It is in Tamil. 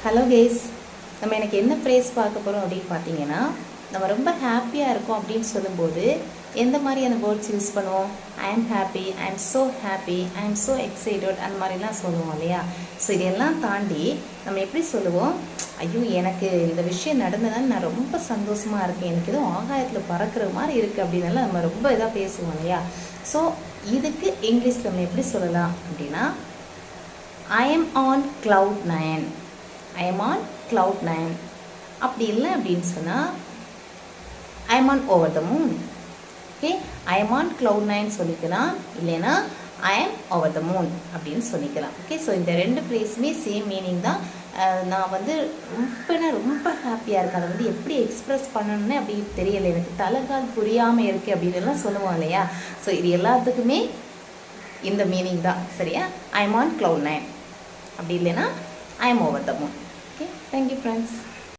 ஹலோ கேஸ், நம்ம எனக்கு என்ன ஃப்ரேஸ் பார்க்க போகிறோம் அப்படின்னு பார்த்தீங்கன்னா, நம்ம ரொம்ப ஹாப்பியாக இருக்கோம் அப்படின்னு சொல்லும்போது எந்த மாதிரியான வேர்ட்ஸ் யூஸ் பண்ணுவோம்? ஐ am happy, I am so happy, I am so excited, அந்த மாதிரிலாம் சொல்லுவோம் இல்லையா? ஸோ இதெல்லாம் தாண்டி நம்ம எப்படி சொல்லுவோம்? ஐயோ, எனக்கு இந்த விஷயம் நடந்ததால் நான் ரொம்ப சந்தோஷமாக இருக்கேன், எனக்கு எதுவும் ஆகாயத்தில் பறக்கிற மாதிரி இருக்குது அப்படின்னால நம்ம ரொம்ப இதாக பேசுவோம் இல்லையா? ஸோ இதுக்கு இங்கிலீஷில் நம்ம எப்படி சொல்லலாம் அப்படின்னா, I am on cloud 9. I am on cloud 9. அப்படி இல்லை அப்படின்னு சொன்னால் I am on over the moon. Okay, I am on cloud 9 சொல்லிக்கலாம், இல்லைன்னா I am over the moon அப்படின்னு சொல்லிக்கலாம். ஓகே, ஸோ இந்த ரெண்டு ஃப்ரேஸுமே சேம் மீனிங் தான். நான் வந்து ரொம்ப ஹாப்பியாக இருக்கேன், அதை வந்து எப்படி எக்ஸ்ப்ரெஸ் பண்ணணும்னு அப்படி தெரியலை, எனக்கு தலைகால் புரியாமல் இருக்குது அப்படின்னு எல்லாம் சொல்லுவோம் இல்லையா? ஸோ இது எல்லாத்துக்குமே இந்த மீனிங் தான். சரியா? I am on cloud 9. அப்படி இல்லைன்னா I am over the moon. Okay, thank you friends.